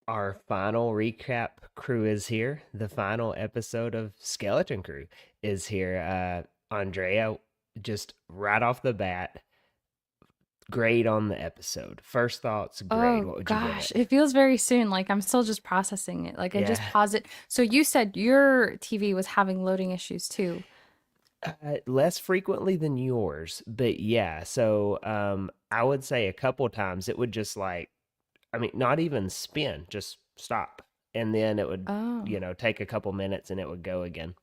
Our final recap crew is here. The final episode of Skeleton Crew is here. Andrea, just right off the bat, grade on the episode. First thoughts, grade. Oh What would you give gosh, it? it feels very soon. Like I'm still just processing it. Like I Yeah, just paused it. So you said your TV was having loading issues too. less frequently than yours, but yeah. So, I would say a couple times it would just like, I mean, not even spin, just stop, and then it would, Oh. take a couple minutes and it would go again.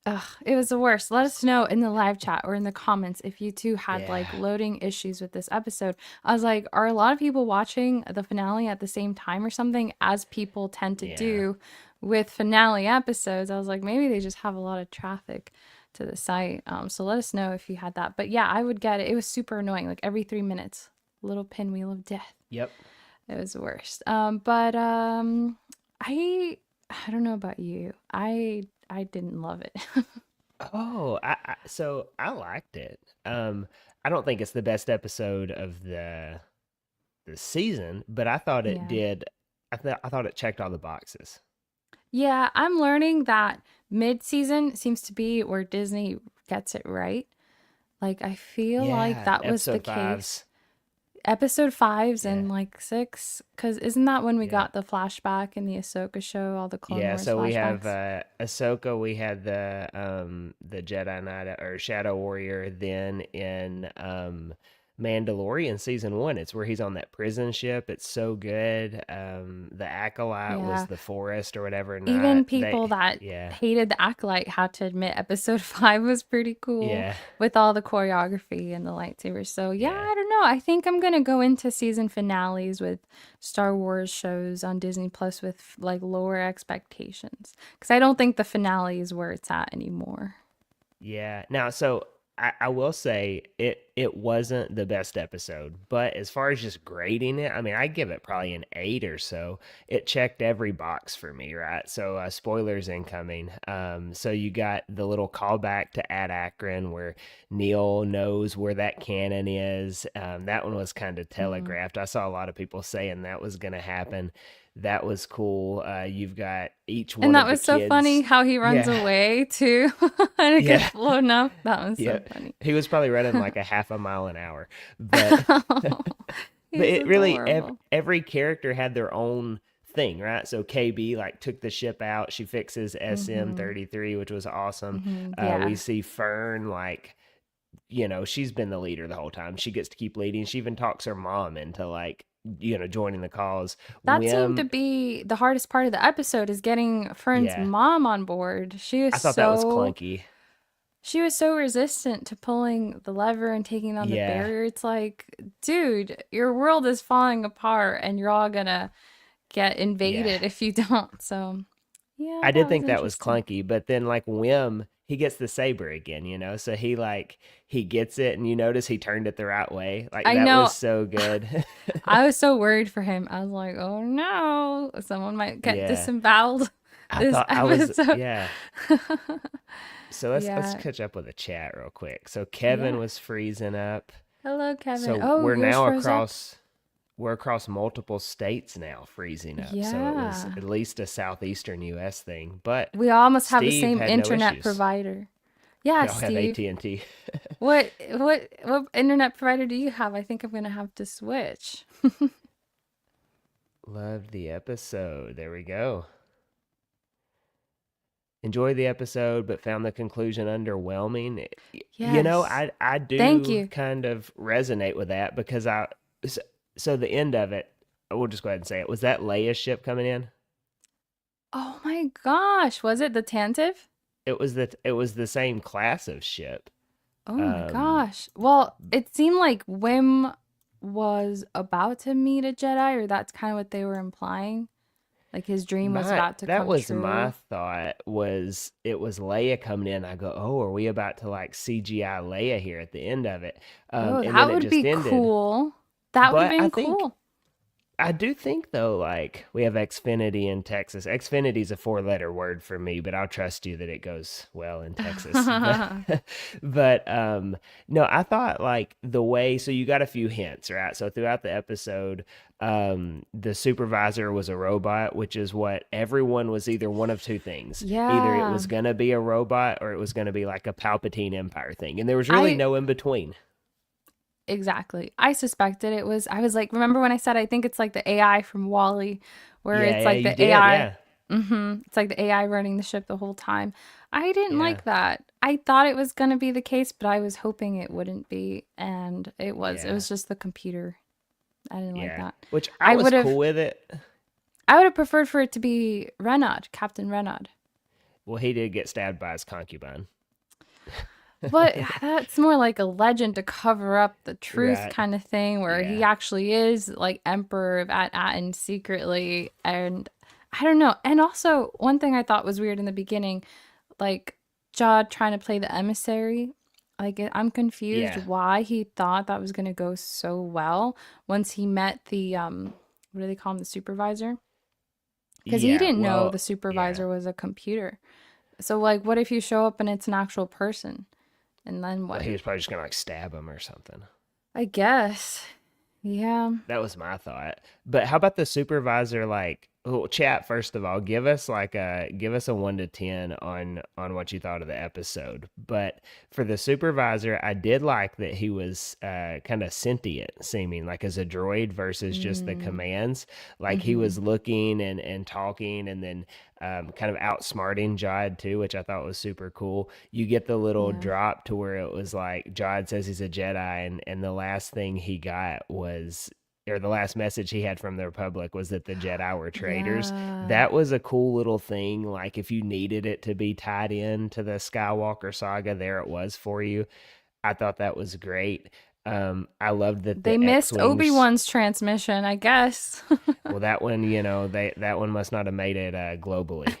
Ugh, it was the worst. Let us know in the live chat or in the comments if you too had Yeah, like loading issues with this episode. I was like, are a lot of people watching the finale at the same time or something, as people tend to yeah. do with finale episodes? I was like, maybe they just have a lot of traffic to the site. So let us know if you had that. But yeah, I would get it. It was super annoying. Like every 3 minutes, little pinwheel of death. Yep. It was the worst. But I I don't know about you. I didn't love it. Oh, so I liked it. I don't think it's the best episode of the season, but I thought it Yeah. did. I thought it checked all the boxes. Yeah, I'm learning that mid-season seems to be where Disney gets it right. Like I feel like Yeah, that was the episode case. fives. Episode fives Yeah, and like six, because isn't that when we yeah, got the flashback in the Ahsoka show, all the Clone yeah. Wars So we have flashbacks? Ahsoka. We had the Jedi Knight or Shadow Warrior. Then in Mandalorian season one, it's where he's on that prison ship. It's so good. The Acolyte was Yeah. the forest or whatever. Not Even people that yeah. hated the Acolyte had to admit episode five was pretty cool Yeah, with all the choreography and the lightsabers. So yeah, yeah, I don't know. I think I'm gonna go into season finales with Star Wars shows on Disney Plus with like lower expectations because I don't think the finale is where it's at anymore. yeah. Now, so I will say it wasn't the best episode, but as far as just grading it, I mean, I give it probably an 8 or so. It checked every box for me, right? So, spoilers incoming. So you got the little callback to Ad Akron where Neil knows where that cannon is. That one was kind of Mhm. telegraphed. I saw a lot of people saying that was going to happen. That was cool. You've got each And one that of the was so funny kids. how he runs Yeah. away too and it gets Yeah. blown up. That was Yeah, so funny. he was probably running like a half a mile an hour, but but He's it really adorable. every character had their own thing, right? So KB like took the ship out. She fixes Mhm. SM-33, which was awesome. Mhm. We Yeah. see Fern like she's been the leader the whole time. She gets to keep leading. She even talks her mom into like joining the cause. That seemed to Wim, be the hardest part of the episode is getting Fern's yeah, mom on board. I thought that was clunky. She was so resistant to pulling the lever and taking down the Yeah, barrier. It's like, dude, your world is falling apart and you're all gonna get yeah. invaded if you don't. So, yeah, I that did was think that was interesting. clunky, but then like Wim, he gets the saber again, so he gets it, and you notice he turned it the right way. Like I that was know. so good. I was so worried for him. I was like, oh no, someone might get Yeah, disemboweled I this thought I was episode. yeah. So let's Yeah. catch up with the chat real quick. So Kevin Yeah. was freezing up. Hello, Kevin. So Oh, yours froze up? we're across multiple states now freezing up. So it was Yeah. at least a southeastern US thing. But We almost have the Steve same had no internet issues. provider. Yeah, We all have Steve. AT&T. What internet provider do you have? I think I'm gonna have to switch. Loved the episode. There we go. Enjoyed the episode, but found the conclusion underwhelming. Yes. I Thank do you. kind of resonate with that because so the end of it, we'll just go ahead and say it. Was that Leia's ship coming in? Oh my gosh, was it the Tantive? It was the same class of ship. Oh my Um, gosh. Well, it seemed like Wim was about to meet a Jedi, or that's kind of what they were implying. Like his dream was my about to that come was my true. thought was it was Leia coming in. I go, oh, are we about to like CGI Leia here at the end of it? Oh, And then that it would just be ended. cool. That would have But I been think cool. I do think though, like we have Xfinity in Texas. Xfinity is a four-letter word for me, but I'll trust you that it goes well in Texas. But but no, I thought like the way so you got a few hints, right? So throughout the episode, the supervisor was a robot, which is what everyone was either one of two things. Either it Yeah. was gonna be a robot or it was gonna be like a Palpatine Empire thing. And there was really I no in between. exactly. I suspected it was. I was like, remember when I said I think it's like the AI from Wally, where Yeah, it's yeah, like you the did. AI. Yeah. It's like the AI running the ship the whole time. I didn't Yeah. like that. I thought it was gonna be the case, but I was hoping it wouldn't be, and it was. It Yeah. was just the computer. I didn't like Yeah. that. Which I I was would have. cool with it. I would have preferred for it to be Renaud, Captain Renaud. Well, he did get stabbed by his concubine. But that's more like a legend to cover up the truth Right. kind of thing, where he Yeah. actually is like Emperor of At-Aten secretly. And I don't know. And also, one thing I thought was weird in the beginning, like Jod trying to play the emissary. Like, I'm confused Yeah. why he thought that was going to go so well once he met the, what do they call him, the supervisor? Because he Yeah. didn't know Well, the yeah. supervisor was a computer. So, like, what if you show up and it's an actual person? And then Well, what? he was probably just gonna like stab him or something. I guess. Yeah. That was my thought. But how about the supervisor? Like, well, chat first of all, give us a 1 to 10 on what you thought of the episode. But for the supervisor, I did like that he was kind of sentient seeming, like as a droid versus just the Mm, commands. Like he mm-hmm. was looking and talking, and then kind of outsmarting Jod too, which I thought was super cool. You get the little Yeah. drop to where it was like Jod says he's a Jedi, and the last thing he got was or the last message he had from the Republic was that the Jedi were traitors. Yeah. That was a cool little thing. Like if you needed it to be tied in to the Skywalker saga, there it was for you. I thought that was great. I loved that They the X missed wings. Obi-Wan's transmission, I guess. Well, that one, that one must not have made it globally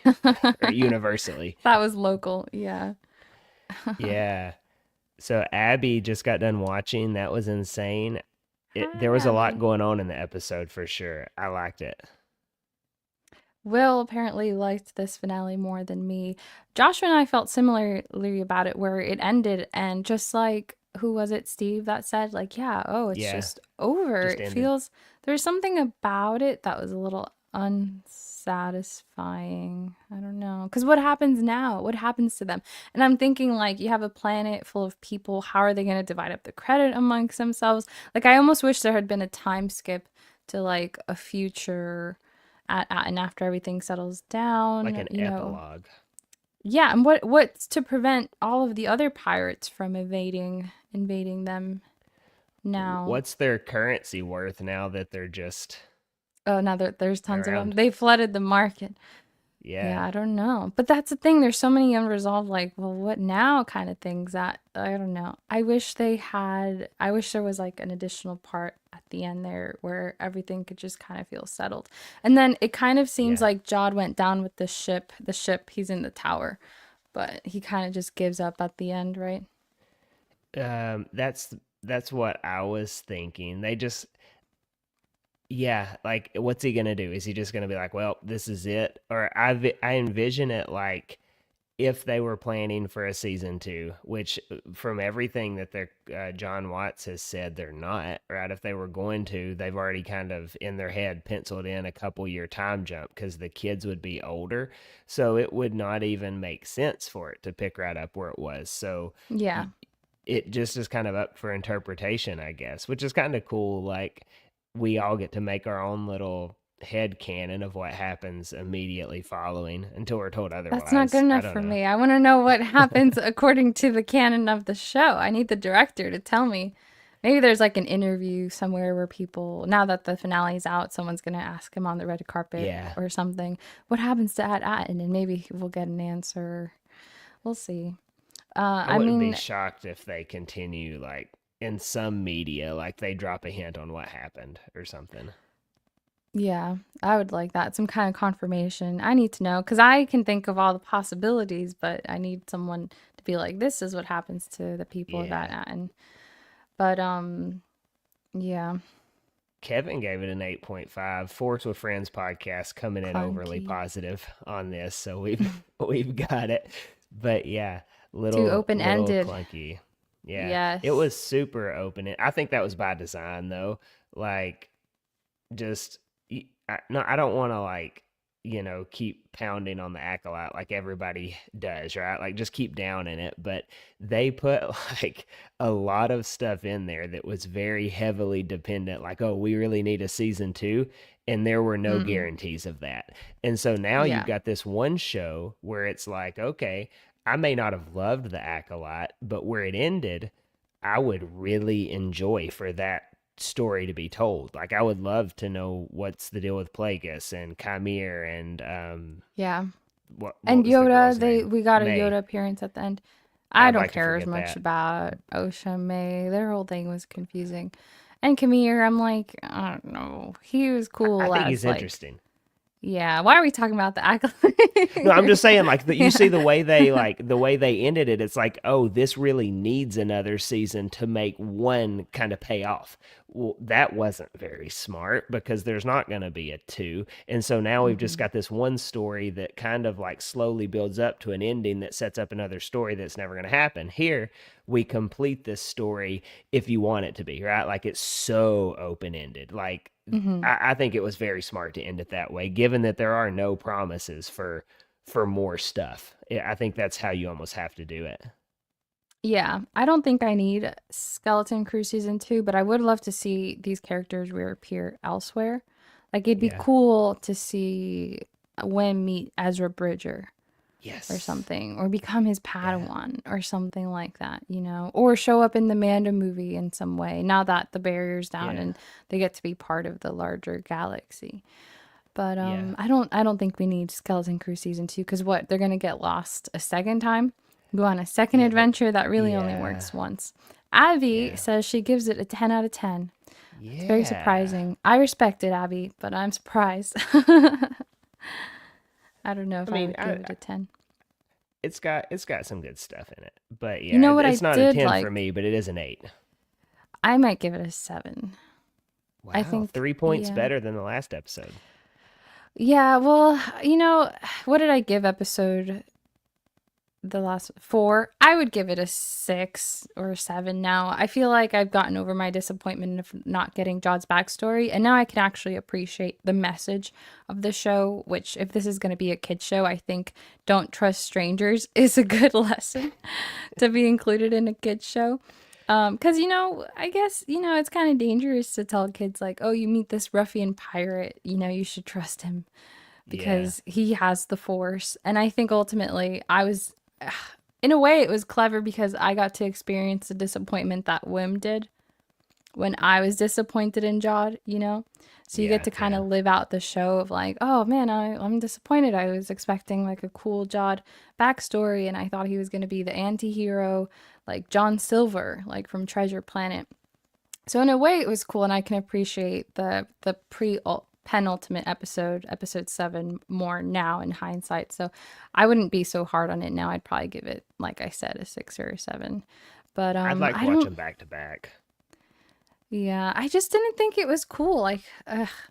or universally. That was local. Yeah. Yeah. So Abby just got done watching. That was insane. There Hi, was a lot Abby. going on in the episode for sure. I liked it. Will apparently liked this finale more than me. Joshua and I felt similarly about it, where it ended, and just like who was it, Steve, that said, like, yeah, oh, it's Yeah, just over. just It ended. feels there's something about it that was a little unsatisfying. I don't know. Because what happens now? What happens to them? And I'm thinking, like, you have a planet full of people. How are they going to divide up the credit amongst themselves? Like, I almost wish there had been a time skip to like a future and after everything settles Like down, an you know. epilogue. Yeah, and what's to prevent all of the other pirates from invading them now? What's their currency worth now that they're just Oh, now there's tons of them. around? They flooded the market. Yeah, Yeah, I don't know. But that's the thing. There's so many unresolved, like, well, what now kind of things that I don't know. I wish there was like an additional part at the end there where everything could just kind of feel settled. And then it kind of seems yeah. like Jod went down with the ship. The ship, he's in the tower, but he kind of just gives up at the end, right? That's what I was thinking. They just yeah, like what's he gonna do? Is he just gonna be like, well, this is it? Or I envision it like if they were planning for a season two, which from everything that they're John Watts has said they're not, right? If they were going to, they've already kind of in their head penciled in a couple year time jump because the kids would be older, so it would not even make sense for it to pick right up where it was. So Yeah. it just is kind of up for interpretation, I guess, which is kind of cool. Like we all get to make our own little head canon of what happens immediately following until we're told That's not good otherwise. I enough don't for know. me. I want to know what happens according to the canon of the show. I need the director to tell me. Maybe there's like an interview somewhere where people, now that the finale's out, someone's going to ask him on the red carpet Yeah, or something, what happens to Atten? And maybe we'll get an answer. We'll see. I I wouldn't be mean, shocked if they continue like in some media, like they drop a hint on what happened or something. yeah, I would like that. Some kind of confirmation. I need to know because I can think of all the possibilities, but I need someone to be like, this is what happens to the people of Yeah. Atten. But, yeah. Kevin gave it an 8.5. Force with Friends podcast coming in overly Clunky. positive on this, so we've got it. But yeah, Too little open-ended. clunky. Yeah, it Yes. was super open. I think that was by design though. Like just no, I don't want to like keep pounding on the acolyte like everybody does, right? Like just keep down in it, but they put like a lot of stuff in there that was very heavily dependent, like, oh, we really need a season 2, and there were no Mm, guarantees of that. And so now you've yeah. got this one show where it's like, okay, I may not have loved the acolyte, but where it ended, I would really enjoy for that story to be told. Like I would love to know what's the deal with Plagueis and Chimere and Yeah. what And was the Yoda, girl's they name? we got a May. Yoda appearance at the end. I I'd don't like to care as forget much that. about Osha May. Their whole thing was confusing. And Kamir, I'm like, I don't know. He was I cool think as he's like, interesting. yeah. Why are we talking about the No, I'm acolyte? just saying, like you see Yeah. the way they ended it. It's like, oh, this really needs another season to make one kind of pay off. Well, that wasn't very smart because there's not going to be a two, and so now we've just Hmm. got this one story that kind of like slowly builds up to an ending that sets up another story that's never going to happen. Here, we complete this story if you want it to be, right? Like it's so open ended. Like Hmm. I think it was very smart to end it that way, given that there are no promises for more stuff. I think that's how you almost have to do it. Yeah. I don't think I need Skeleton Crew season 2, but I would love to see these characters reappear elsewhere. Like it'd be Yeah. cool to see Wim meet Ezra Bridger or Yes. something, or become his Yeah. Padawan or something like that, you know, or show up in the Manda movie in some way now that the barrier's down Yeah. and they get to be part of the larger galaxy. But Yeah. I don't think we need Skeleton Crew season 2 because what they're gonna get lost a second time, go on a second Yeah. adventure that really only Yeah. works once. Abby Yeah. says she gives it a 10 out of 10. It's very Yeah. surprising. I respect it, Abby, but I'm surprised. I don't know I if I mean, would give it a 10. it's got some good stuff in it. But You yeah, know what I it's not a did 10 for like? me, but it is an 8. I might give it a 7. I Wow, think, 3 points yeah. better than the last episode. Yeah, well, what did I give episode the last 4? I would give it a 6 or a 7 now. I feel like I've gotten over my disappointment of not getting Jod's backstory, and now I can actually appreciate the message of the show, which, if this is going to be a kid show, I think don't trust strangers is a good lesson to be included in a kid show. Because, I guess, it's kind of dangerous to tell kids, like, oh, you meet this ruffian pirate, you should trust him Yeah. because he has the force. And I think ultimately in a way, it was clever because I got to experience the disappointment that Wim did when I was disappointed in Jod. So you get Yeah. to kind Yeah. of live out the show of like, oh man, I'm disappointed. I was expecting like a cool Jod backstory and I thought he was going to be the anti hero, like John Silver, like from Treasure Planet. So in a way, it was cool, and I can appreciate the pre penultimate episode, episode 7, more now in hindsight. So I wouldn't be so hard on it now. I'd probably give it, like I said, a 6 or a 7. But I'd like to I watch don't. them back to back. Yeah, I just didn't think it was cool. Like,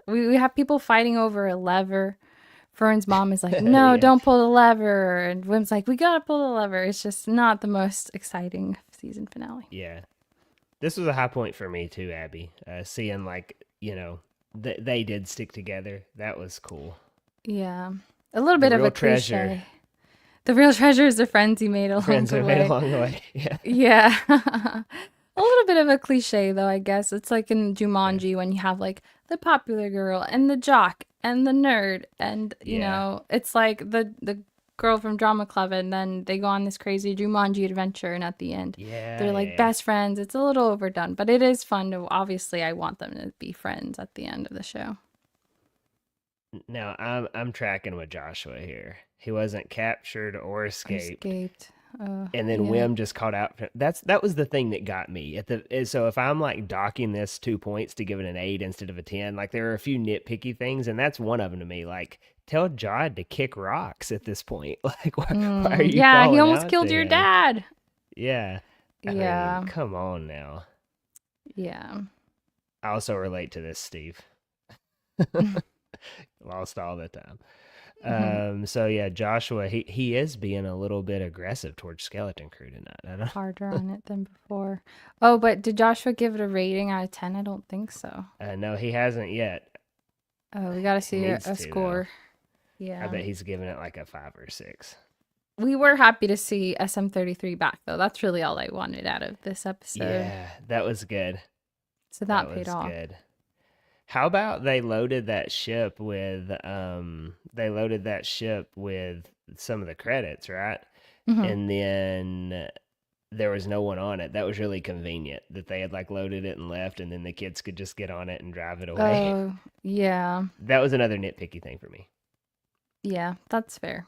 we have people fighting over a lever. Fern's mom is like, no, Yeah. don't pull the lever. And Wim's like, we gotta pull the lever. It's just not the most exciting season finale. Yeah. This was a high point for me too, Abby. Seeing like they did stick together. That was cool. Yeah. A little The bit of real a treasure, cliche. The real treasure is the friends you made the along friends the we made way. along the way. Yeah, Yeah. A little bit of a cliche, though, I guess. It's like in yeah, Jumanji when you have like the popular girl and the jock and the nerd. And, yeah, it's like the girl from Drama Club, and then they go on this crazy Jumanji adventure. And at the end, yeah, they're like yeah. best friends. It's a little overdone, but it is fun to, obviously, I want them to be friends at the end of the show. Now I'm tracking with Joshua here. He wasn't captured or Or escaped, escaped. and then Yeah. Wim just called out. That was the thing that got me. So if I'm like docking this 2 points to give it an 8 instead of a 10, like there are a few nitpicky things, and that's one of them to me. Like tell Jod to kick rocks at this point. Like why are you Yeah, he calling almost out to killed your him? dad. Yeah, I mean, Yeah. come on now. Yeah. I also relate to this, Steve. Lost all the time. Mhm. So yeah, Joshua, he is being a little bit aggressive towards Skeleton Crew tonight. I know. Harder on it than before. Oh, but did Joshua give it a rating out of 10? I don't think so. No, he hasn't yet. Oh, we got to He see needs a to though. score. I Yeah. bet he's giving it like a 5 or 6. We were happy to see SM33 back, though. That's really all I wanted out of this episode. Yeah, that was good. So That that paid was off. good. How about they loaded that ship with some of the credits, right? Hmm. And then there was no one on it. That was really convenient that they had like loaded it and left, and then the kids could just get on it and drive it away. Oh, yeah. That was another nitpicky thing for me. Yeah, that's fair.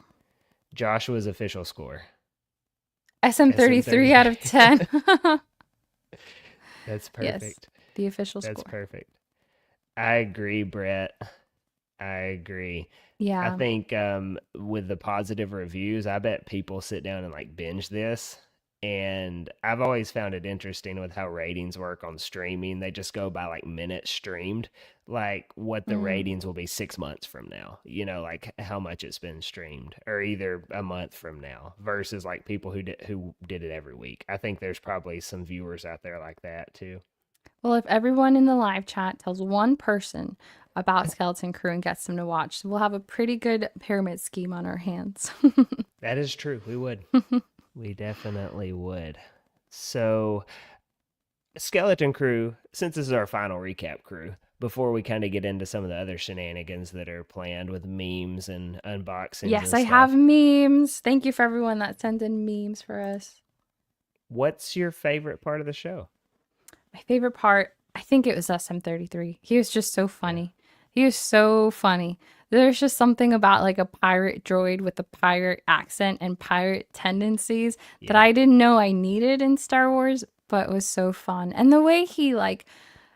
Joshua's official score, SM33 out of SM33. 10. That's Yes, perfect. the official That's score. perfect. I agree, Brett. I agree. I Yeah. think with the positive reviews, I bet people sit down and like binge this. And I've always found it interesting with how ratings work on streaming. They just go by like minutes streamed, like what the Mm. ratings will be 6 months from now, like how much it's been streamed, or either a month from now versus like people who did it every week. I think there's probably some viewers out there like that too. Well, if everyone in the live chat tells one person about Skeleton Crew and gets them to watch, we'll have a pretty good pyramid scheme on our hands. That is true. We would. We definitely would. So, Skeleton Crew, since this is our final recap crew, before we kind of get into some of the other shenanigans that are planned with memes and unboxings Yes, and I have stuff, memes. Thank you for everyone that sent in memes for us. what's your favorite part of the show? My favorite part, I think it was SM33. He was just so Yeah. funny. He was so funny. There's just something about like a pirate droid with a pirate accent and pirate tendencies that Yeah. I didn't know I needed in Star Wars, but was so fun. And the way he like,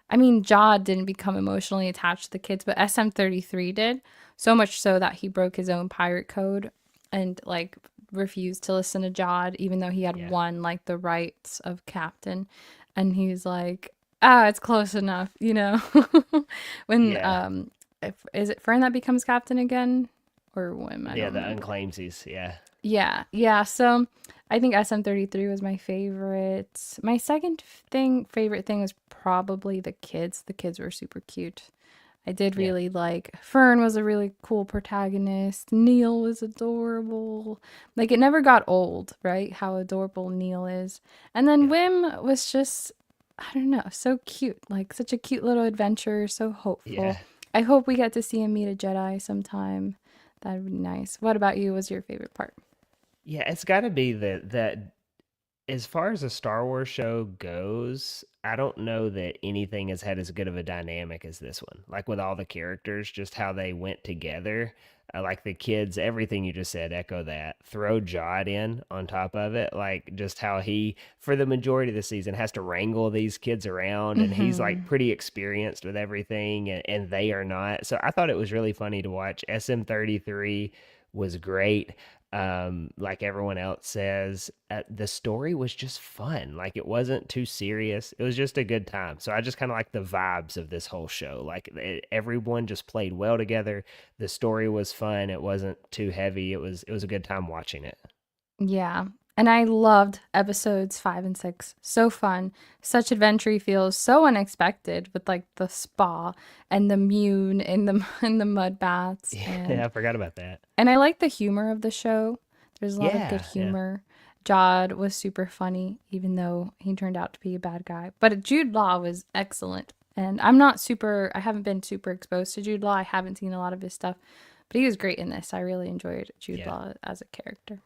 I mean, Jod didn't become emotionally attached to the kids, but SM33 did. So much so that he broke his own pirate code and like refused to listen to Jod, even though he had Yeah. won like the rights of captain. And he's like, ah, it's close enough, you know? When, Yeah. is it Fern that becomes captain again? Or when? I Yeah. don't The remember. unclaimsies. Yeah. Yeah, yeah. So I think SM33 was my favorite. My second favorite thing was probably the kids. The kids were super cute. I did Yeah. really like Fern was a really cool protagonist. Neil was adorable. Like it never got old, right? How adorable Neil is. And then Yeah. Wim was just I don't know, so cute. Like such a cute little adventure, so Yeah. hopeful. I hope we get to see him meet a Jedi sometime. That'd be nice. What about you? Was your favorite part? Yeah. It's got to be that as far as a Star Wars show goes, I don't know that anything has had as good of a dynamic as this one. Like with all the characters, just how they went together. Like the kids, everything you just said, echo that. Throw Jod in on top of it. Like just how he, for the majority of the season, has to wrangle these kids around and he's like Mhm. pretty experienced with everything and they are not. So I thought it was really funny to watch. SM33 was great, like everyone else says. The story was just fun. Like it wasn't too serious. It was just a good time. So I just kind of like the vibes of this whole show. Like everyone just played well together. The story was fun. It wasn't too heavy. It was a good time watching it. Yeah. And I loved episodes 5 and 6. So fun. Such adventure feels so unexpected with like the spa and the Mune and the and the mud baths Yeah, I forgot about that. and I like the humor of the show. There's a lot of good Yeah, yeah, humor. Jod was super funny, even though he turned out to be a bad guy. But Jude Law was excellent. And I haven't been super exposed to Jude Law. I haven't seen a lot of his stuff, but he was great in this. I really enjoyed Jude yeah. Law as a character.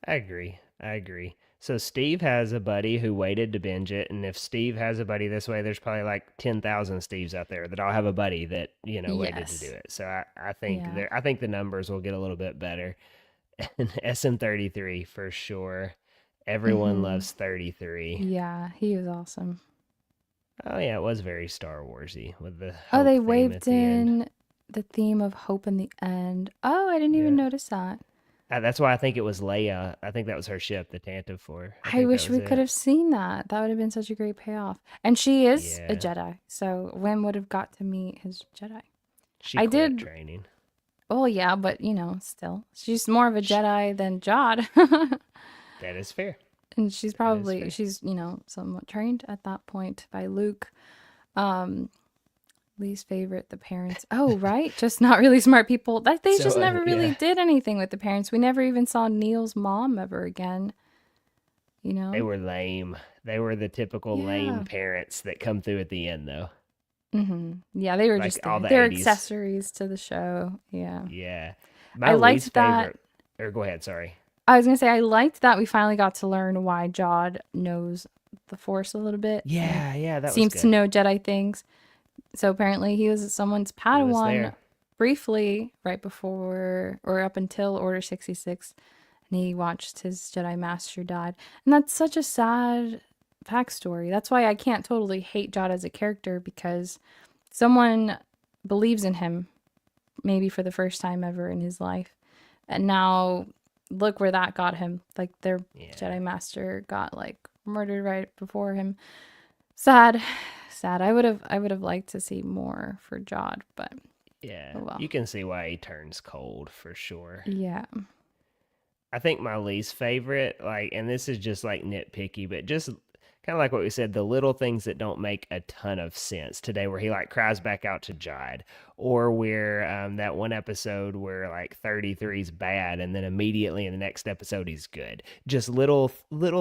I agree. I agree. So Steve has a buddy who waited to binge it, and if Steve has a buddy this way, there's probably like 10,000 Steves out there that all have a buddy that waited to do Yes. it. So I think Yeah. the numbers will get a little bit better. And SM33 for sure. Everyone Mm-hmm. loves 33. Yeah, he was awesome. Oh yeah, it was very Star Warsy with the Oh, hope they theme at waved the end. in the theme of hope in the end. Oh, I didn't even Yeah. notice that. That's why I think it was Leia. I think that was her ship, the Tantive 4. I I think that wish was we could it. have seen that. That would have been such a great payoff. And she is a Yeah. Jedi, so Wim would have got to meet his Jedi. She I quit did. training. Oh yeah, but still, she's more of a Sh Jedi than Jod, that is fair. and she's That is probably fair. she's somewhat trained at that point by Luke. Um, Least favorite, the parents. Oh right, just not really smart people. That they So, just never really yeah. did anything with the parents. We never even saw Neil's mom ever again. You They know? were lame. They were the typical lame Yeah. parents that come through at the end, though. Yeah, they were Like just all there. the They're 80s. accessories to the show. Yeah. Yeah. I My least liked that. favorite, or go ahead, sorry. I was gonna say I liked that we finally got to learn why Jod knows the Force a little bit and Yeah, yeah, that was seems to good. know Jedi things. So apparently he was someone's He was Padawan there. briefly right before or up until Order 66, and he watched his Jedi Master died. And that's such a sad backstory. That's why I can't totally hate Jod as a character because someone believes in him maybe for the first time ever in his life. And now look where that got him. Like their Yeah. Jedi Master got like murdered right before him. Sad. Sad. I would have liked to see more for Jod, but Yeah. oh well. You can see why he turns cold for sure. Yeah. I think my least favorite, like, and this is just like nitpicky, but just kind of like what we said, the little things that don't make a ton of sense today, where he like cries back out to Jide, or where that one episode where like 33's bad, and then immediately in the next episode he's good. Just little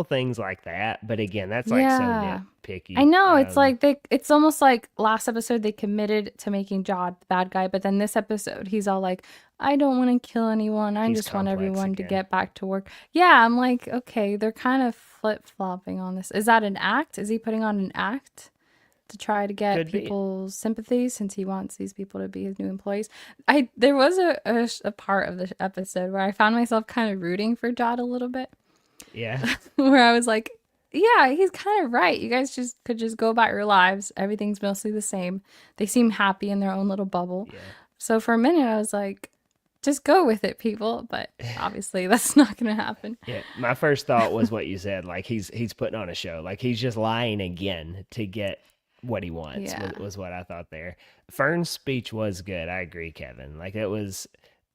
things like that. But again, that's like so Yeah. I nitpicky. know. It's like it's almost like last episode they committed to making Jod the bad guy, but then this episode he's all like, I don't want to kill anyone. I He's just want complex everyone to again. get back to work. Yeah, I'm like, okay, they're kind of flip-flopping on this. Is that an act? Is he putting on an act to try to get Could be. people's sympathy since he wants these people to be his new employees? I there was a part of the episode where I found myself kind of rooting for Jod a little bit. Yeah. Where I was like, yeah, he's kind of right. You guys just could just go about your lives. Everything's mostly the same. They seem happy in their own little bubble. Yeah. So for a minute, I was like, just go with it, people. But obviously, that's not going to happen. Yeah, my first thought was what you said. Like he's putting on a show. Like he's just lying again to get what he wants. Yeah. Was what I thought there. Fern's speech was good. I agree, Kevin. Like that was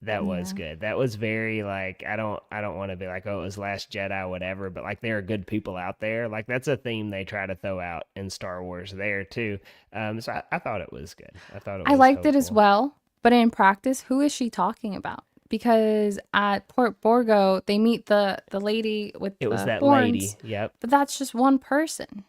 Yeah. good. That was very like I don't want to be like, oh, it was Last Jedi whatever, but like there are good people out there. Like that's a theme they try to throw out in Star Wars there too. So I thought it was good. I thought it I was liked it as hopeful. well. But in practice, who is she talking about? Because at Port Borgo, they meet the lady with It was the that horns, lady. Yep. but that's just one person.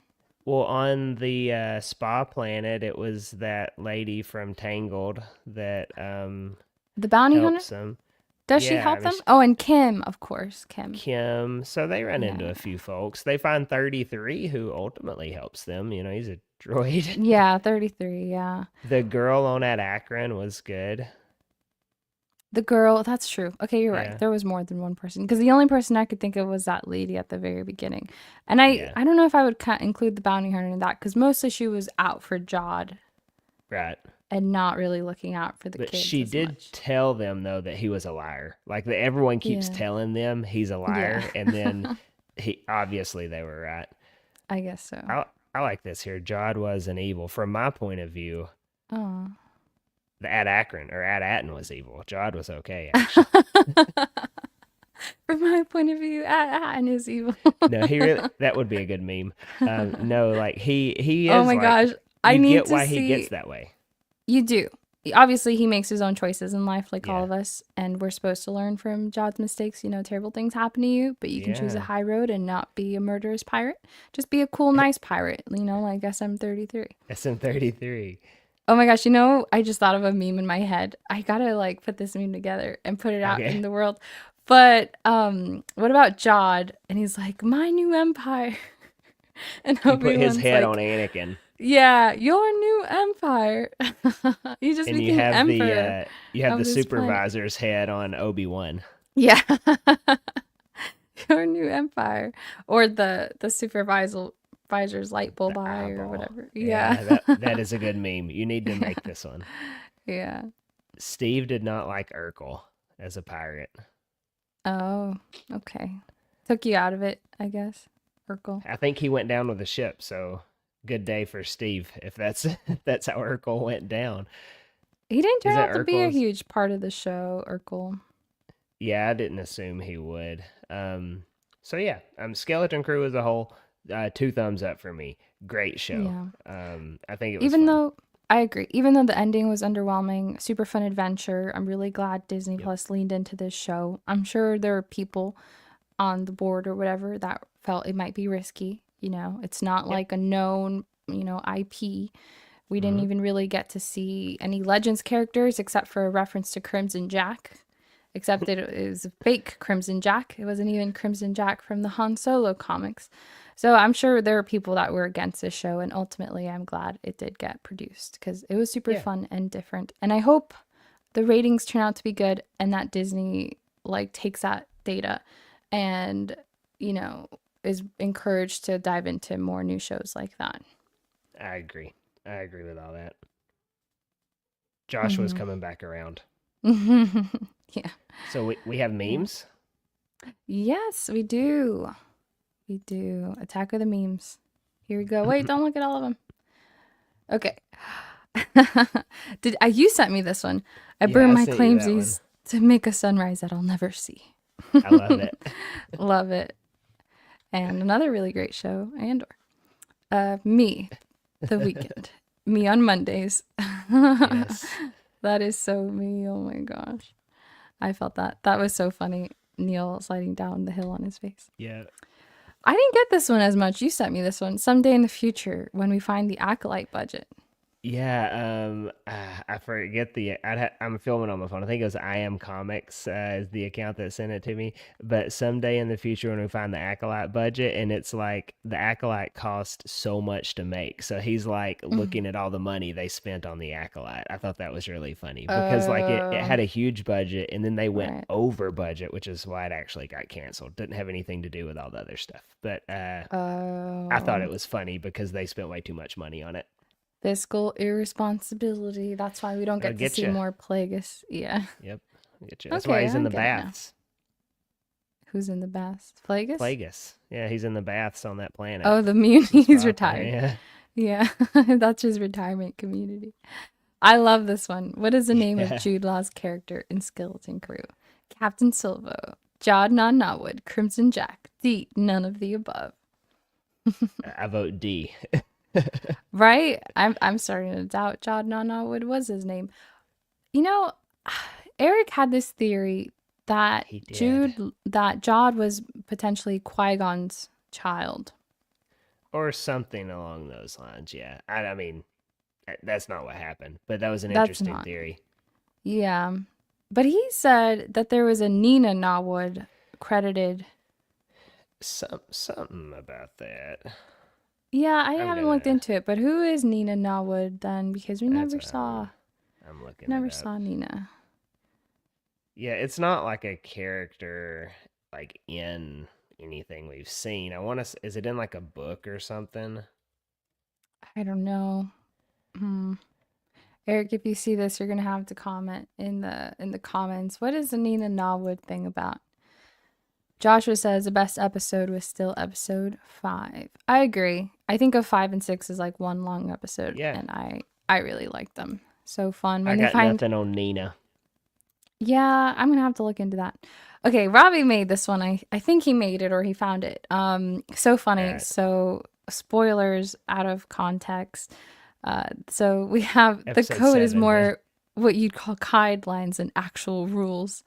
Well, on the spa planet, it was that lady from Tangled that The bounty hunter? helps them. Does she Yeah, I help mean, them? Oh, and Kim, of course. Kim. Kim. So they run into Yeah. a few folks. They find 33 who ultimately helps them. He's a droid. Yeah, 33. Yeah. The girl on that Akron was good. The girl, that's true. Okay, you're right. Yeah, There was more than one person because the only person I could think of was that lady at the very beginning. And I yeah, I don't know if I would include the bounty hunter in that because mostly she was out for Jod right. and not really looking out for the But kids she as did much. tell them though that he was a liar. Like that everyone keeps Yeah. telling them he's a Yeah. liar, and then he obviously they were right. I guess so. I like this here. Jod was an evil. From my point of view, Oh. the Ad Akron or Ad Atten was evil. Jod was okay, actually. From my point of view, Anne is evil. No, he really that would be a good meme. No, like he Oh is my like gosh. I you need get to why he gets see. that way. You do. Obviously, he makes his own choices in life, like all Yeah, of us, and we're supposed to learn from Jod's mistakes. Terrible things happen to you, but you can choose a yeah. high road and not be a murderous pirate. Just be a cool, nice pirate, like SM-33. SM-33. Oh my gosh, I just thought of a meme in my head. I gotta like put this meme together and put it out in Okay, the world. But what about Jod? And he's like, my new empire. And he put his Obi-Wan's head on like, Anakin, yeah, your new empire. You just and you became have emperor the of this planet. supervisor's head on Obi-Wan. Yeah. Your new empire. Or the supervisor's light The bulb eye or eyeball. whatever. Yeah. Yeah, that is a good meme. You need to Yeah. make this one. Yeah. Steve did not like Urkel as a pirate. Oh, okay. Took you out of it, I guess. Urkel. I think he went down with the ship, so good day for Steve if that's if that's how Urkel went down. He didn't turn Is it out to be a Urkel's? huge part of the show, Urkel. Yeah, I didn't assume he would. So yeah, Skeleton Crew as a whole, two thumbs up for me. Great show. Yeah. I think it was Even fun. though I agree, even though the ending was underwhelming, super fun adventure, I'm really glad Disney Yep. Plus leaned into this show. I'm sure there are people on the board or whatever that felt it might be risky. It's not Yep. like a known, IP. We didn't Hmm. even really get to see any Legends characters except for a reference to Crimson Jack. Except that it was a fake Crimson Jack. It wasn't even Crimson Jack from the Han Solo comics. So I'm sure there are people that were against this show, and ultimately I'm glad it did get produced because it was super Yeah. fun and different. And I hope the ratings turn out to be good and that Disney takes that data and, you know, is encouraged to dive into more new shows like that. I agree. I agree with all that. Joshua's Mm-hmm. coming back around. Yeah. So we have Yeah. memes. Yes, we do. We do. Attack of the memes. Here we go. Wait, don't look at all of them. Okay. You sent me this one. I Yeah, burn I my sent you that one. claimsies to make a sunrise that I'll never see. I love it. Love it. And another really great show, Andor. Me, the weekend. Me on Mondays. Yes. That is so me. Oh my gosh. I felt that. That was so funny. Neil sliding down the hill on his face. Yeah. I didn't get this one as much. You sent me this one. Someday in the future, when we find the Acolyte budget. Yeah, I forget I'm filming on my phone. I think it was I Am Comics is the account that sent it to me. But someday in the future, when we find the Acolyte budget, and it's like the Acolyte cost so much to make, so he's like Mhm. looking at all the money they spent on the Acolyte. I thought that was really funny because like it Oh, had a huge budget, and then they went right. over budget, which is why it actually got canceled. Didn't have anything to do with all the other stuff, but I thought Oh, it was funny because they spent way too much money on it. fiscal irresponsibility. That's why we don't It'll get to get see you. more Plagueis. Yeah. Yep, get you. That's why Okay, he's in I the get it now. baths. Who's in the best? Plagueis? Plagueis. Yeah, he's in the baths on that planet. Oh, the His Muni's father. retired. Yeah, Yeah, that's his retirement community. I love this one. What is the name of yeah. Jude Law's character in Skeleton Crew? Captain Silvo, Jod Nonnawood, Crimson Jack, D, none of the above. I vote D. Right? I'm starting to doubt Jod Nonnawood was his name. You know, Eric had this theory that He did, that Jod was potentially Qui-Gon's child. or something along those lines. Yeah, I mean that's not what happened, but that was an That's interesting not. theory. Yeah. But he said that there was a Nina Norwood credited. Something about that. Yeah, I I'm haven't looked gonna. into it, but who is Nina Norwood then? Because we That's never what saw I'm looking it never up. saw Nina. Yeah, it's not like a character like in anything we've seen. I want to. Is it in like a book or something? I don't know. Hmm. Eric, if you see this, you're gonna have to comment in the comments. What is the Nina Norwood thing about? Joshua says the best episode was still episode 5. I agree. I think of 5 and 6 is like one long episode, Yeah, and I really like them. So fun I when they got find. nothing on Nina. Yeah, I'm gonna have to look into that. Okay, Robbie made this one. I think he made it or he found it. So All funny. right, So spoilers out of context. So we have the episode code is 7. Yeah, more what you'd call guidelines and actual rules.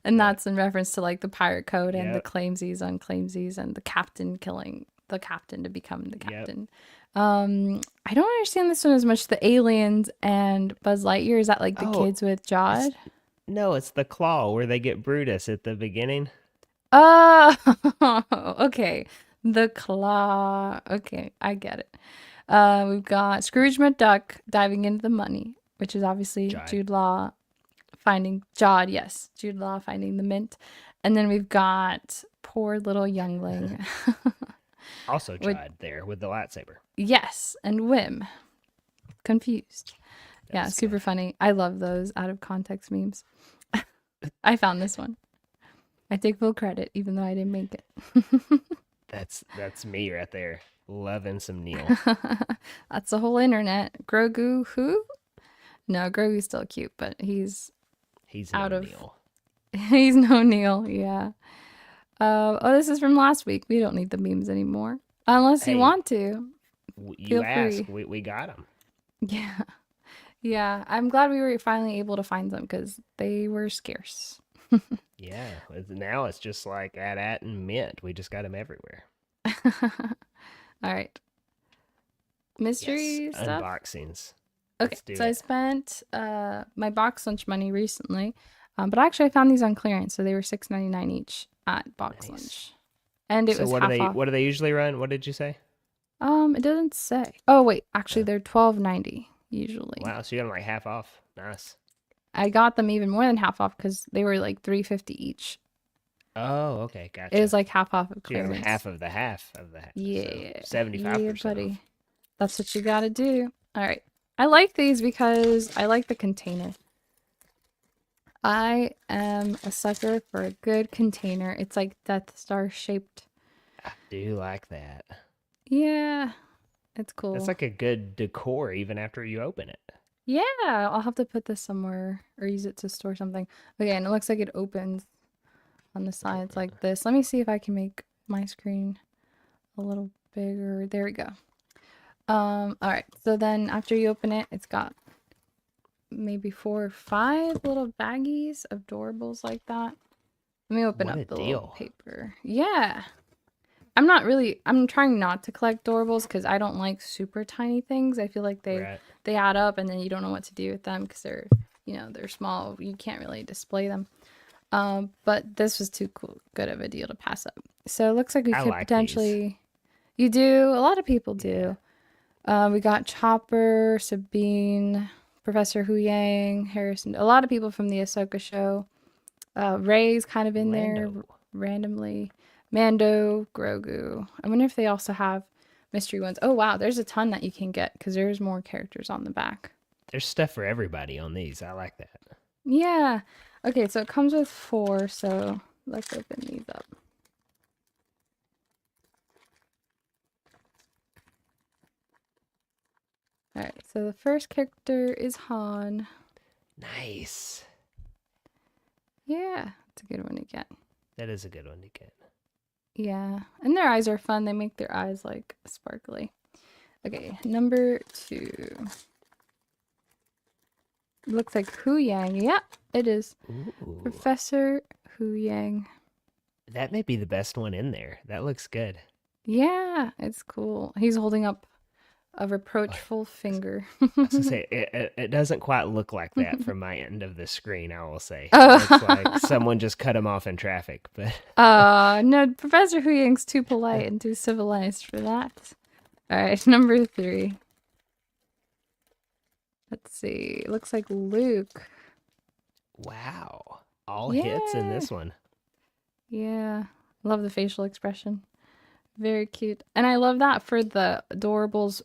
And yeah, that's in reference to like the pirate code and the yep, claimsies, unclaimsies, and the captain killing the captain to become the yep. captain. I don't understand this one as much. The aliens and Buzz Lightyear, is that like the Oh, kids with it's Jod? no, it's the claw where they get Brutus at the beginning. Oh, okay. The claw. Okay, I get it. We've got Scrooge McDuck diving into the money, which is obviously Jod, Jude Law finding Jod. Yes, Jude Law finding the mint, and then we've got poor little youngling. also With Jod there with the lightsaber. yes, and Wim confused. That Yeah, was super good. funny. I love those out of context memes. I found this one. I take full credit, even though I didn't make it. That's me right there, loving some Neil. That's the whole internet. Grogu, who? No, Grogu's still cute, but he's He's out no of. Neil. He's no Neil. Yeah. Oh, this is from last week. We don't need the memes anymore, unless you Hey, want to. you Feel ask, free. we got him. Yeah. Yeah. I'm glad we were finally able to find them because they were scarce. Yeah, now it's just like at and Mint. We just got him everywhere. All right. Yes, Mystery stuff. unboxings. Okay, Let's do so I it. spent my box lunch money recently, but actually I found these on clearance, so they were 6.99 each at box Nice. lunch, and it So was half off. what do they usually run? What did you say? It doesn't say. Oh wait, actually Uh, they're 12.90 usually. wow, so you got them like half off. Nice. I got them even more than half off because they were like 3.50 each. Oh, okay, It was gotcha. like half off of So you got them clearance. half of the half. So Yeah, yeah, 75% buddy. off. That's what you gotta do. All right. I like these because I like the container. I am a sucker for a good container. It's like Death Star shaped. I do like that. Yeah, it's That's cool. like a good decor even after you open it. Yeah, I'll have to put this somewhere or use it to store something. Okay, and it looks like it opens on the sides like this. Let me see if I can make my screen a little bigger. There we go. All right. So then after you open it, it's got maybe 4 or 5 little baggies of doorables like that. Let me open What up a the little deal. paper. Yeah. I'm trying not to collect doorables because I don't like super tiny things. I feel like Right. they add up and then you don't know what to do with them because they're small. You can't really display them. But this was too good of a deal to pass up. So it looks like we I could like these. potentially. You do. A lot of people Yeah. do. We got Chopper, Sabine, Professor Hu Yang, Harrison. A lot of people from the Ahsoka show. Ray's kind of in there Lando. randomly. Mando, Grogu. I wonder if they also have mystery ones. Oh wow, there's a ton that you can get because there's more characters on the back. There's stuff for everybody on these. I like that. Yeah. Okay, so it comes with 4, so let's open these up. All right, so the first character is Han. Nice. Yeah, it's a good one to get. That is a good one to get. Yeah, and their eyes are fun. They make their eyes like sparkly. Okay, number 2. Looks like Hu Yang. Yeah, it is. Ooh. Professor Hu Yang. That may be the best one in there. That looks good. Yeah, it's cool. He's holding up a I reproachful finger. was gonna say it doesn't quite look like that from my end of the screen. I will say it looks like uh, someone just cut him off in traffic. But no, Professor Hu Yang's too polite and too civilized for that. All right, number 3. Let's see. It looks like Luke. wow, all hits in Yeah. this one. Yeah. Love the facial expression. Very cute. And I love that for the adorables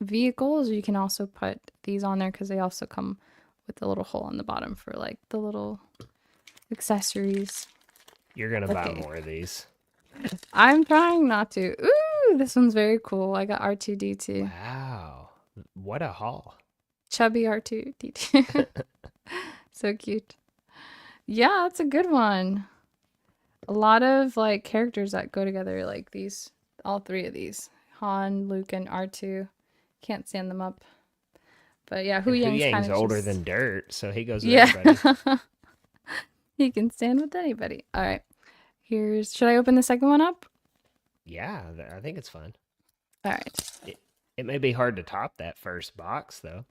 vehicles. You can also put these on there because they also come with a little hole on the bottom for like the little accessories. You're gonna buy Okay. more of these. I'm trying not to. Ooh, this one's very cool. I got R2D2. Wow, what a haul! Chubby R2D2. So cute. Yeah, that's a good one. A lot of like characters that go together like these. All 3 of these. Han, Luke, and R2. Can't stand them up. But yeah, Hu And Hu Yang's kind Yang's of older just. than dirt, so he goes with Yeah. everybody. He can stand with anybody. All right. Should I open the second one up? Yeah, I think it's fun. All right. It may be hard to top that first box though.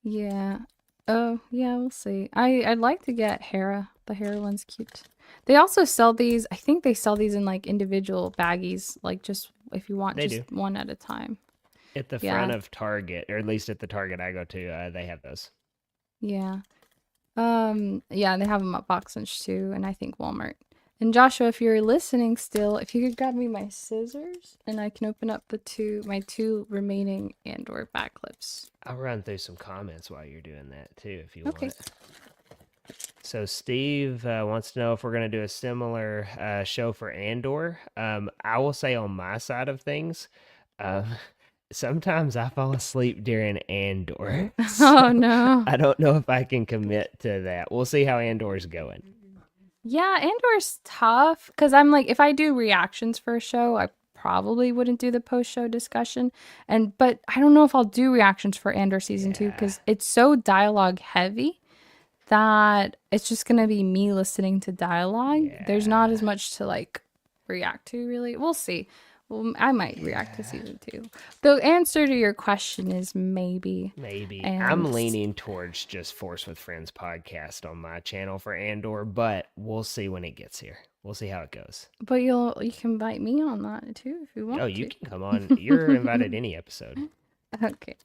Yeah. Oh, yeah, we'll see. I'd like to get Hera. The Hera one's cute. They also sell these. I think they sell these in like individual baggies, like just if you want They do. just one at a time. At the front Yeah. of Target, or at least at the Target I go to, they have those. Yeah. Yeah, they have them at Box Lunch too, and I think Walmart. And Joshua, if you're listening still, if you could grab me my scissors and I can open up my two remaining Andor back clips. I'll run through some comments while you're doing that too, if you Okay. want. So Steve wants to know if we're going to do a similar show for Andor. I will say on my side of things, um, sometimes I fall asleep during Andor, so Oh no. I don't know if I can commit to that. We'll see how Andor's going. Yeah, Andor's tough because I'm like, if I do reactions for a show, I probably wouldn't do the post-show discussion. But I don't know if I'll do reactions for Andor season two Yeah, because it's so dialogue heavy that it's just gonna be me listening to dialogue. There's not as yeah, much to like react to, really. We'll see. Well, I might react to yeah. season two. The answer to your question is maybe. Maybe. And I'm leaning towards just Force with Friends podcast on my channel for Andor, but we'll see when it gets here. We'll see how it goes. but you can invite me on that too if you Oh, want you to. can come on. You're invited any episode. Okay,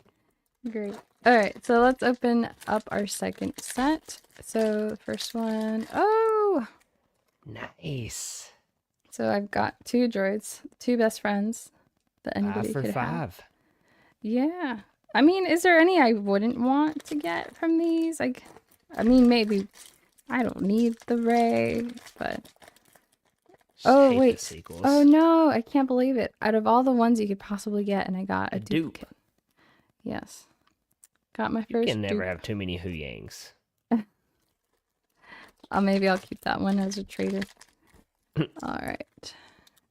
great. All right, so let's open up our second set. So the first one, oh, Nice. so I've got two droids, two best friends that Five anybody for could have. five. Yeah. I mean, is there any I wouldn't want to get from these? Like, I mean, maybe I don't need the Ray, but Just oh hate the wait. Oh sequels. no, I can't believe it. Out of all the ones you could possibly get, and I got A a dupe. duplicate. Yes. Got my You first can never dupe. have too many Hu Yangs. Maybe I'll keep that one as a trader. All right.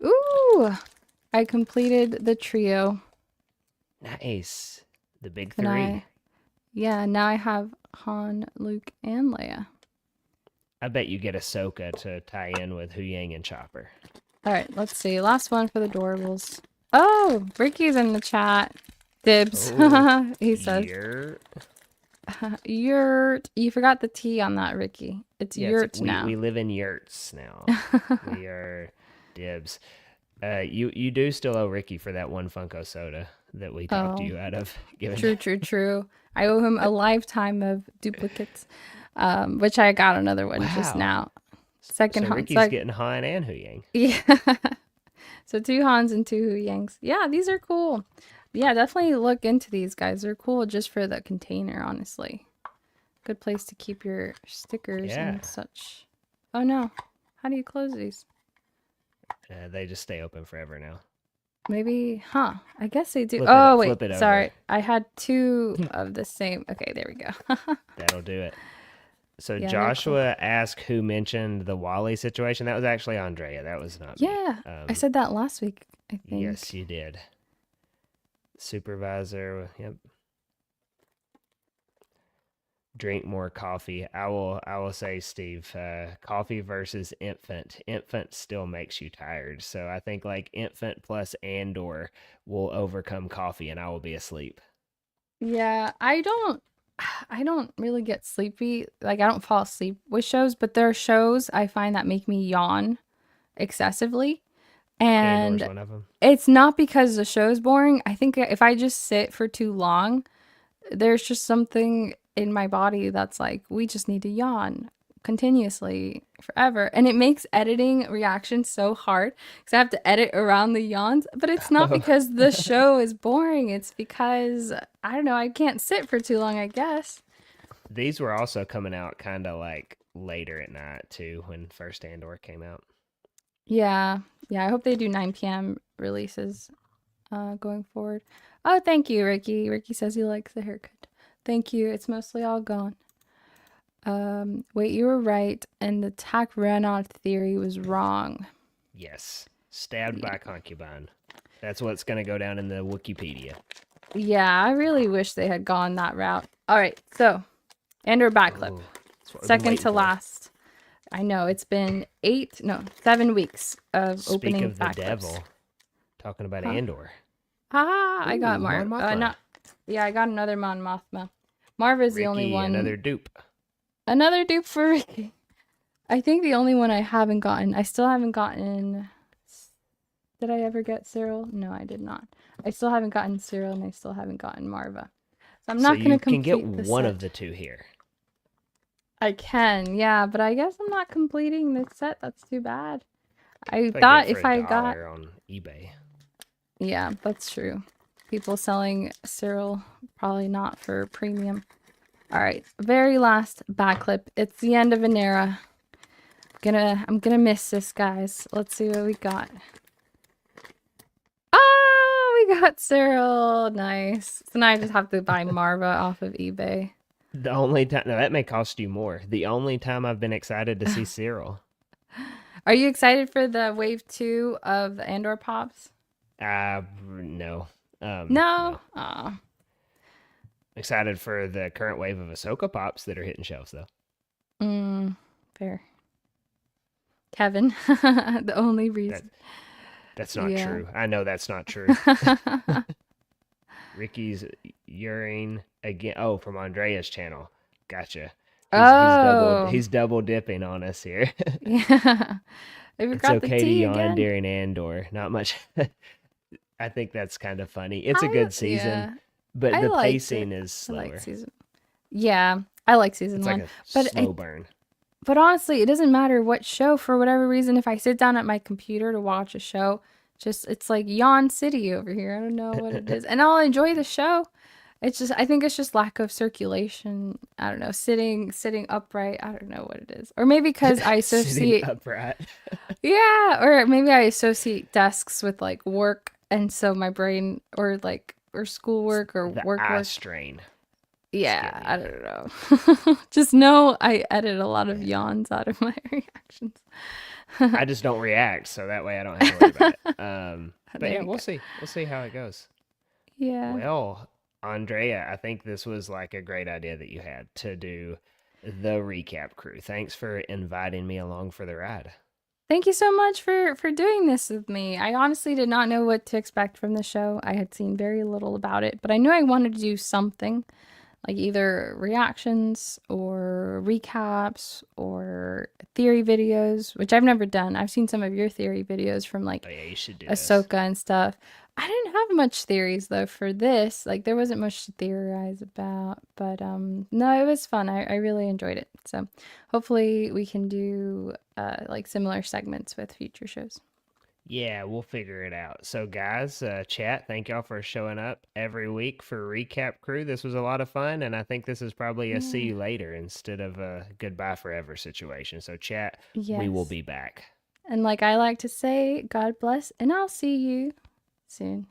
Ooh, I completed the trio. Nice. The big And three. yeah, now I have Han, Luke, and Leia. I bet you get Ahsoka to tie in with Hu Yang and Chopper. All right, let's see. Last one for the Doorables. Oh, Ricky's in the chat. Dibs. Oh, He says, you're. yurt. You forgot the T on that, Ricky. It's Yeah, it's, yurt we now. live in yurts now. We are dibs. You do still owe Ricky for that one Funko soda that we talked Oh, you out of giving. true, true, true. I owe him a lifetime of duplicates, which I got another one just Wow. now. Second So Han. Ricky's getting Han and Hu Yang. Yeah. So two Hans and two Hu Yangs. Yeah, these are cool. Yeah, definitely look into these guys. They're cool just for the container, honestly. Good place to keep your stickers Yeah. and such. Oh no. How do you close these? They just stay open forever now. Maybe, huh? I guess they do. Flip Oh, it, wait. flip it over. Sorry. I had two of the same. Okay, there we go. That'll do it. So Yeah, they're cool. Joshua asked who mentioned the Wally situation. That was actually Andrea. That was not me. Yeah, I said that last week, I think. Yes, you did. Supervisor. Yep. Drink more coffee. I will say, Steve, coffee versus infant. Infant still makes you tired. So I think like infant plus Andor will overcome coffee and I will be asleep. Yeah, I don't really get sleepy. Like I don't fall asleep with shows, but there are shows I find that make me yawn excessively. Andor's And one of them. it's not because the show's boring. I think if I just sit for too long, there's just something in my body that's like, we just need to yawn continuously forever. And it makes editing reactions so hard because I have to edit around the yawns. But it's not Oh, because the show is boring. It's because, I don't know, I can't sit for too long, I guess. these were also coming out kind of like later at night too when first Andor came out. Yeah. Yeah. I hope they do 9 p.m. releases going forward. Oh, thank you, Ricky. Ricky says he likes the haircut. Thank you. It's mostly all gone. Wait, you were right, and the Tak Renaud theory was wrong. Yes, stabbed Yeah. by a concubine. That's what's going to go down in the Wikipedia. Yeah, I really wish they had gone that route. All right, so Andor backflip. Oh, that's what we've been Second waiting to for. last. I know it's been 7 weeks of Speak opening of the backflips. devil, talking about Huh? Andor. Ah, I got Ooh, Mon Marv. Mothma. Not. Yeah, I got another Mon Mothma. Marv is the only Ricky, one. another dupe. Another dupe for Ricky. I think the only one I haven't gotten. I still haven't gotten. Did I ever get Cyril? No, I did not. I still haven't gotten Cyril, and I still haven't gotten Marva. So I'm not So gonna you can get complete the one set. of the two here. I can, yeah, but I guess I'm not completing this set. That's too bad. I If I thought get it if for I a got, dollar on eBay. yeah, that's true. People selling Cyril probably not for premium. All right, very last back clip. It's the end of an era. I'm gonna miss this, guys. Let's see what we got. Oh, we got Cyril. Nice. So now I just have to buy Marva off of eBay. The only time now that may cost you more. The only time I've been excited to see Cyril. Are you excited for the wave 2 of the Andor pops? No. No. No. Oh, Excited for the current wave of Ahsoka pops that are hitting shelves though. fair. Kevin, the only That reason. that's not Yeah. true. I know that's not true. Ricky's urine again. Oh, from Andrea's channel. Gotcha. Oh, He's double dipping on us here. yeah. I It's forgot the okay to T yawn again. during Andor. Not much. I think that's kind of funny. It's a good season, Yeah, but I the liked it. pacing is I liked slower. season. Yeah, I like It's season like one, a but slow burn. honestly, it doesn't matter what show. For whatever reason, if I sit down at my computer to watch a show, just it's like yawn city over here. I don't know what it is, and I'll enjoy the show. It's just I think it's just lack of circulation. I don't know, sitting upright. I don't know what it is, or maybe because I Sitting associate upright. yeah, or maybe I associate desks with like work, and so my brain or like or schoolwork or The eye work. strain. It's Yeah, getting I you. don't know. Just know I edit a lot of yawns out of my reactions. I just don't react, so that way I don't have to worry about it. But There yeah, you we'll go. see. We'll see how it goes. Yeah. Well, Andrea, I think this was like a great idea that you had to do the recap crew. Thanks for inviting me along for the ride. Thank you so much for doing this with me. I honestly did not know what to expect from the show. I had seen very little about it, but I knew I wanted to do something like either reactions or recaps or theory videos, which I've never done. I've seen some of your theory videos from like Oh yeah, you should do this. Ahsoka and stuff. I didn't have much theories though for this. Like there wasn't much to theorize about, but no, it was fun. I really enjoyed it. So hopefully we can do like similar segments with future shows. Yeah, we'll figure it out. So, guys, chat, thank y'all for showing up every week for Recap Crew. This was a lot of fun, and I think this is probably a see Yeah. you later instead of a goodbye forever situation. So, chat, we will Yes. be back. And like I like to say, God bless, and I'll see you soon.